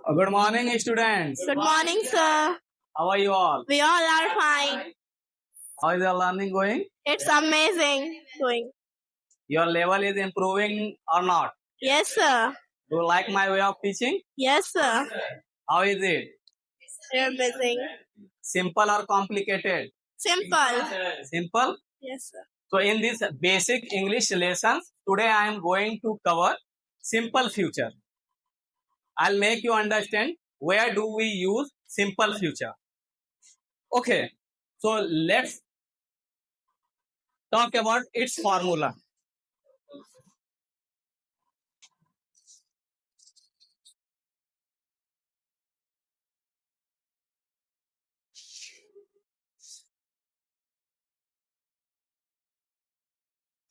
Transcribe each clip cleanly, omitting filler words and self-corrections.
Good morning, students. Good morning, sir. How are you all? We all are fine. How is your learning going? It's amazing going. Your level is improving or not? Yes, sir. Do you like my way of teaching? Yes, sir. How is it? Amazing. Simple or complicated? Simple. Simple? Yes, sir. So in this basic English lessons, today I am going to cover simple future. I'll make you understand where do we use simple future. Okay, so let's talk about its formula.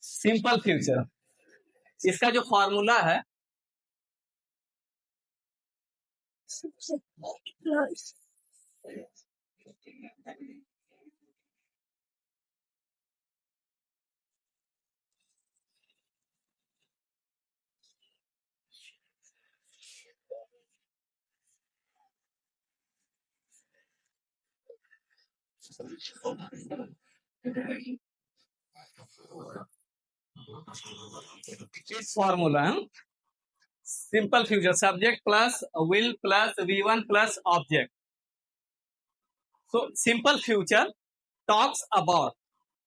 Simple future, इसका जो formula है इस formula simple future subject plus will plus V1 plus object. So simple future talks about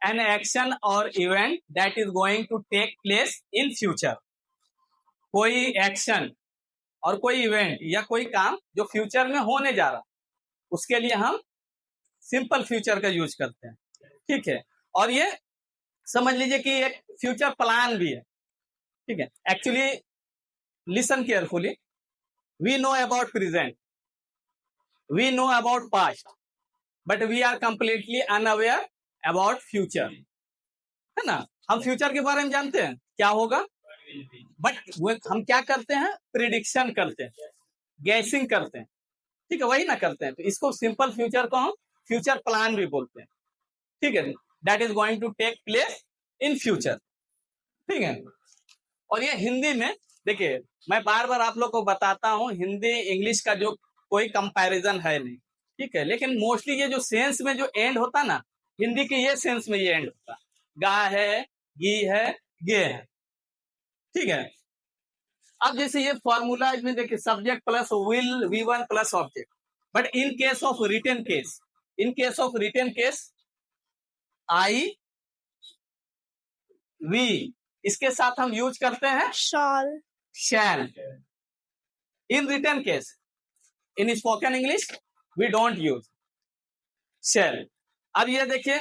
an action or event that is going to take place in future. कोई action और कोई event या कोई काम जो फ्यूचर में होने जा रहा, उसके लिए हम सिंपल फ्यूचर का यूज करते हैं. ठीक है, और ये समझ लीजिए कि एक फ्यूचर प्लान भी है. ठीक है, actually listen carefully. We know about present, we know about past, but we are completely unaware about future. है ना, हम फ्यूचर के बारे में जानते हैं क्या होगा, बट हम क्या करते हैं, प्रिडिक्शन करते हैं, गैसिंग करते हैं. ठीक है, वही ना करते हैं. तो इसको सिंपल फ्यूचर को हम फ्यूचर प्लान भी बोलते हैं. ठीक है, that is going to take place in future. ठीक है, और ये हिंदी में देखिए, मैं बार बार आप लोग को बताता हूं, हिंदी इंग्लिश का जो कोई कंपैरिजन है नहीं. ठीक है, लेकिन मोस्टली ये जो सेंस में जो एंड होता ना, हिंदी के ये सेंस में ये एंड होता, गा है, गी है, गे है. ठीक है, अब जैसे ये फॉर्मूला इसमें देखिए, subject plus will V1 plus object. But in case of written case, in case of written case I we, इसके साथ हम यूज करते हैं Shall. Shall. In written case, in spoken English we don't use shall. अब ये देखिए,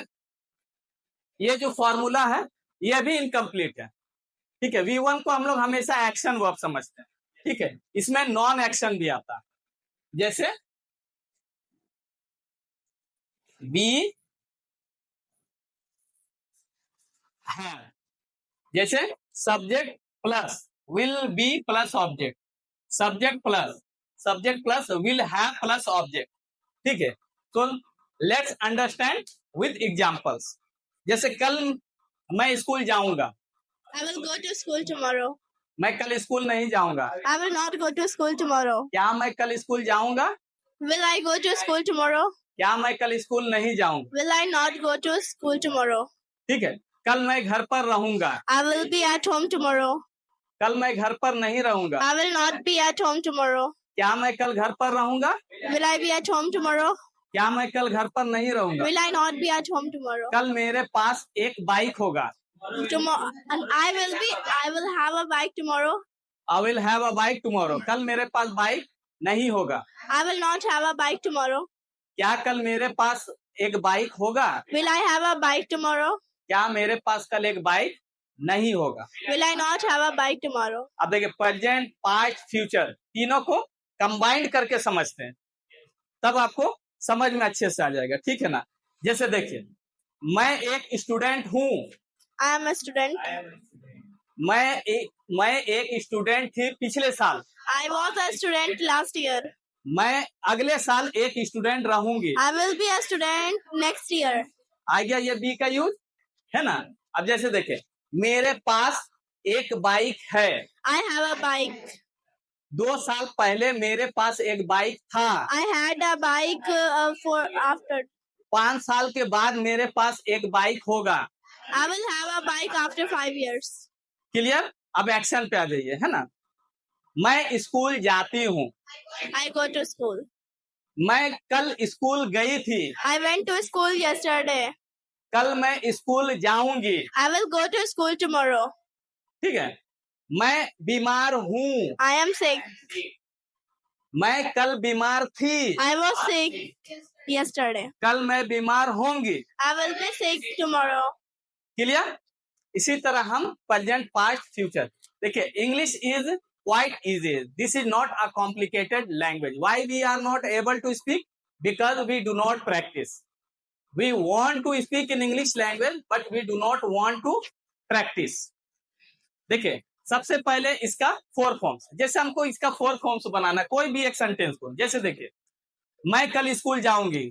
ये जो फॉर्मूला है ये भी इनकम्प्लीट है. ठीक है, V1 को हम लोग हमेशा एक्शन वर्ब समझते हैं. ठीक है, इसमें नॉन एक्शन भी आता है, जैसे बी है, जैसे subject plus will be plus object, subject plus will have plus object. ठीक है, तो लेट्स अंडरस्टैंड विद एग्जांपल्स. जैसे कल मैं स्कूल जाऊंगा, I will go to school tomorrow. मैं कल स्कूल नहीं जाऊंगा. I will not go to school tomorrow. क्या मैं कल स्कूल जाऊंगा? Will I go to school tomorrow? क्या मैं कल स्कूल नहीं जाऊंगा? Will I not go to school tomorrow? ठीक है, कल मैं घर पर रहूंगा. I will be at home tomorrow. कल मैं घर पर नहीं रहूंगा. I will not be at home tomorrow. क्या मैं कल घर पर रहूंगा? Will I be at home tomorrow? क्या मैं कल घर पर नहीं रहूंगा? Will I not be at home tomorrow? कल मेरे पास एक बाइक होगा. Tomorrow, and I will have a bike tomorrow. I will have a bike tomorrow. कल मेरे पास बाइक नहीं होगा. I will not have a bike tomorrow. क्या कल मेरे पास एक बाइक होगा? Will I have a bike tomorrow? क्या मेरे पास कल एक बाइक नहीं होगा? Will I not have a bike tomorrow? अब देखिए, प्रेजेंट, पास्ट, फ्यूचर तीनों को कंबाइंड करके समझते हैं, तब आपको समझ में अच्छे से आ जाएगा. ठीक है ना, जैसे देखिए, मैं एक स्टूडेंट हूँ. I am a student. मैं एक स्टूडेंट थी पिछले साल. I was a student last year. मैं अगले साल एक स्टूडेंट रहूंगी. I will be a student next year. आ गया ये बी का यूज, है ना. अब जैसे देखें, मेरे पास एक बाइक है. I have a bike. 2 साल पहले मेरे पास एक बाइक था। I had a bike for after. 5 साल के बाद मेरे पास एक बाइक होगा। I will have a bike after 5 years. Clear? अब एक्शन पे आ जाइए, है ना। मैं स्कूल जाती हूँ। I go to school. मैं कल स्कूल गई थी। I went to school yesterday. कल मैं स्कूल जाऊंगी। I will go to school tomorrow. ठीक है। मैं बीमार हूँ। I am sick. मैं कल बीमार थी। I was sick yesterday. कल मैं बीमार होंगी। I will be sick tomorrow. Clear? इसी तरह हम प्रेजेंट, पास्ट, फ्यूचर। देखिए, English is quite easy. This is not a complicated language. Why we are not able to speak? Because we do not practise. We want to speak in English language but we do not want to practise. देखिए, सबसे पहले इसका 4 forms. जैसे हमको इसका 4 forms बनाना, कोई भी एक सेंटेंस को। जैसे देखिए, मैं कल स्कूल जाऊंगी।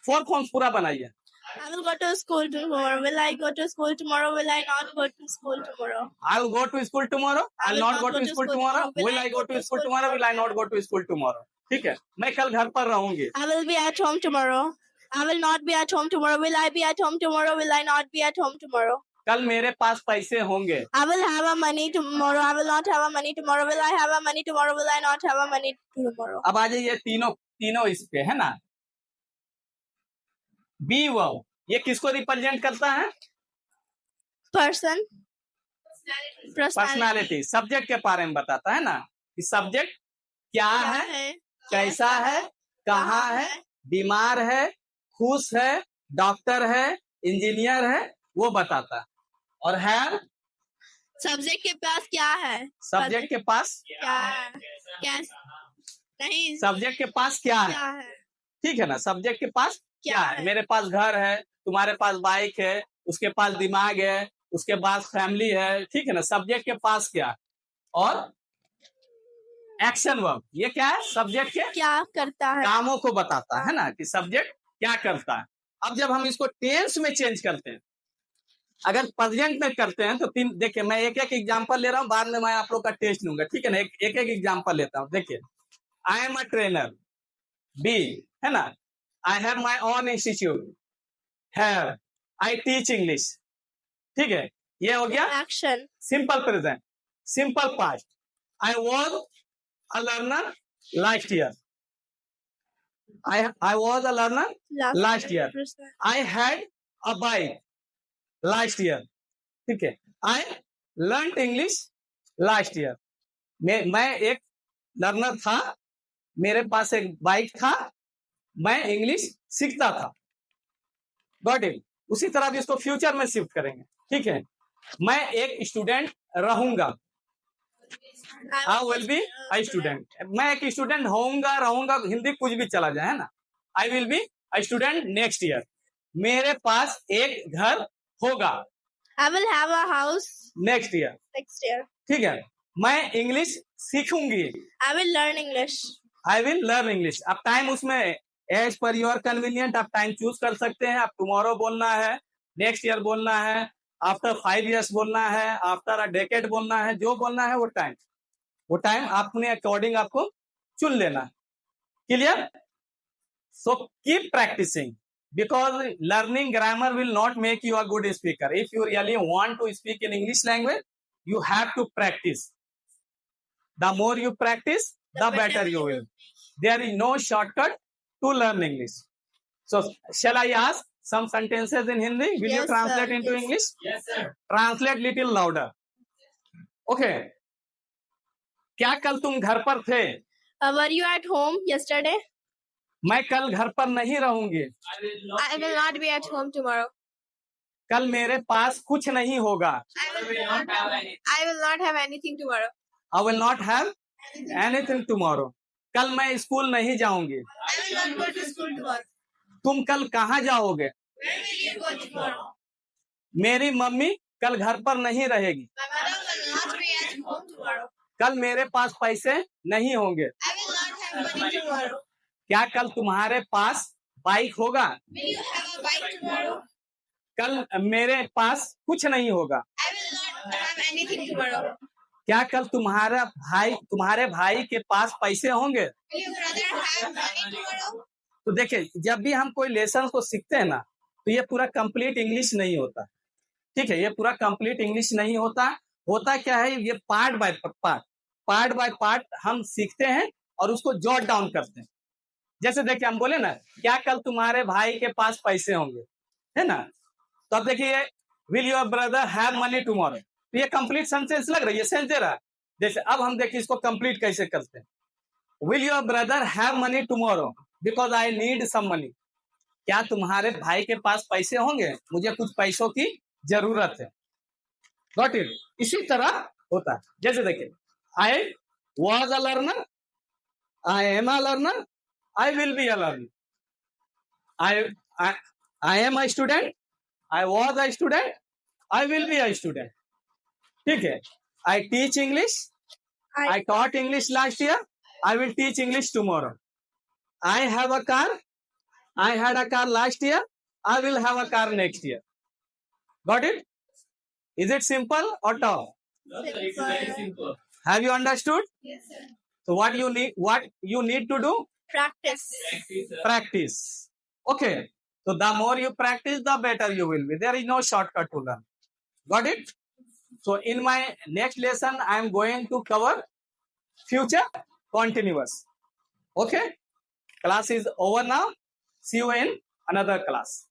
4 फॉर्म्स पूरा बनाइए। I will go to school tomorrow. Will I go to school tomorrow? Will I not go to school tomorrow? I will go to school tomorrow. I will not go to school tomorrow. Will I go to school tomorrow? Will I not go to school tomorrow? ठीक है। मैं कल घर पर रहूंगी। I will be at home tomorrow. I will not be at home tomorrow. Will I be at home tomorrow? Will I not be at home tomorrow? कल मेरे पास पैसे होंगे। I will have a money tomorrow. I will not have a money tomorrow. Will I have a money tomorrow? Will I not have a money tomorrow? अब आ जाइए तीनों इस पे, है ना। बी वर्ब, ये किसको रिप्रेजेंट करता है? Person. पर्सनालिटी। सब्जेक्ट के बारे में बताता है ना कि सब्जेक्ट क्या है, कैसा है, कहाँ है, बीमार है, खुश है, डॉक्टर है, इंजीनियर है, वो बताता है। और है सब्जेक्ट के पास क्या है? सब्जेक्ट के पास क्या है? नहीं, सब्जेक्ट के पास क्या है? क्या है? ठीक है ना। सब्जेक्ट के पास क्या है? है? मेरे पास घर है, तुम्हारे पास बाइक है, उसके पास दिमाग है, उसके पास फैमिली है। ठीक है ना। सब्जेक्ट के पास क्या? और एक्शन वर्ब, ये क्या है? सब्जेक्ट के क्या करता है? कामों को बताता है ना कि सब्जेक्ट क्या करता है। अब जब हम इसको टेंस में चेंज करते हैं, अगर प्रेजेंट में करते हैं तो देखिए, मैं एक एक एग्जांपल ले रहा हूँ, बाद में मैं आप लोग का टेस्ट लूंगा। ठीक है ना। एक एक एग्जांपल लेता हूँ। देखिए, आई एम अ ट्रेनर। बी, है ना। I have my own institute. है, आई टीच इंग्लिश। ठीक है, ये हो गया action. Simple present. Simple past, I was a learner last year. I was a learner last year. I had a bike last year. ठीक है। I learned English last year. मैं एक learner था, मेरे पास एक बाइक था, मैं इंग्लिश सीखता था। Got it. उसी तरह भी इसको फ्यूचर में शिफ्ट करेंगे। ठीक है। मैं एक स्टूडेंट रहूंगा। I will be a student. मैं एक स्टूडेंट होऊंगा, रहूंगा, हिंदी कुछ भी चला जाए, है ना। I will be a student next year. मेरे पास एक घर होगा। I will have a house next year. ठीक है। मैं इंग्लिश सीखूंगी। I will learn English. I will learn English. अब टाइम उसमें एज पर योर कन्वीनियंट आप टाइम चूज कर सकते हैं। आप टुमारो बोलना है, नेक्स्ट ईयर बोलना है, आफ्टर 5 years बोलना है, आफ्टर अ डेकेड बोलना है, जो बोलना है वो टाइम अपने अकॉर्डिंग आपको चुन लेना। Clear? So keep practising, because learning grammar will not make you a good speaker. If you really want to speak in English language, you have to practice. The more you practice, the better you will. There is no shortcut to learn English. So shall I ask some sentences in Hindi? Will you translate into English? Yes, sir. Translate little louder. Okay. क्या कल तुम घर पर थे? Were you at home yesterday? मैं कल घर पर नहीं रहूंगी। I will not be at home tomorrow. कल मेरे पास कुछ नहीं होगा। I will not have anything tomorrow. I will not have anything tomorrow. कल मैं स्कूल नहीं जाऊंगी। I will not go to school tomorrow. तुम कल कहाँ जाओगे? Where will you go tomorrow? मेरी मम्मी कल घर पर नहीं रहेगी। My mother will not be at home tomorrow. कल मेरे पास पैसे नहीं होंगे। I will not have money tomorrow. क्या कल तुम्हारे पास बाइक होगा? Will you have a bike tomorrow? कल मेरे पास कुछ नहीं होगा। I will not have anything tomorrow. क्या कल तुम्हारे भाई के पास पैसे होंगे? Will your brother have money tomorrow? तो देखिए, जब भी हम कोई लेसन को सीखते हैं ना, तो ये पूरा कंप्लीट इंग्लिश नहीं होता, ठीक है? ये पूरा कंप्लीट इंग्लिश नहीं होता। होता क्या है, ये पार्ट बाय पार्ट हम सीखते हैं और उसको जॉट डाउन करते हैं। जैसे देखिए, हम बोले ना, क्या कल तुम्हारे भाई के पास पैसे होंगे, है ना? तो अब देखिए, will your brother have money tomorrow, तो ये कंप्लीट सेंटेंस लग रहा है, ये सेंस दे रहा है। जैसे अब हम देखिए इसको कंप्लीट कैसे करते हैं। Will your brother have money tomorrow because I need some money. क्या तुम्हारे भाई के पास पैसे होंगे? मुझे कुछ पैसों की जरूरत है। Got it? इसी तरह होता है। जैसे देखिए, आई was a learner, I am a learner, I will be a learner. I am a student, I was a student, I will be a student. ठीक है? I teach English, I taught English last year, I will teach English tomorrow. I have a car, I had a car last year, I will have a car next year. Got it? Is it simple or tough? It's very simple. Have you understood? Yes, sir. So what you need to do? Practice. Practice. Okay. So the more you practice, the better you will be. There is no shortcut to learn. Got it? So in my next lesson, I am going to cover future continuous. Okay? Class is over now. See you in another class.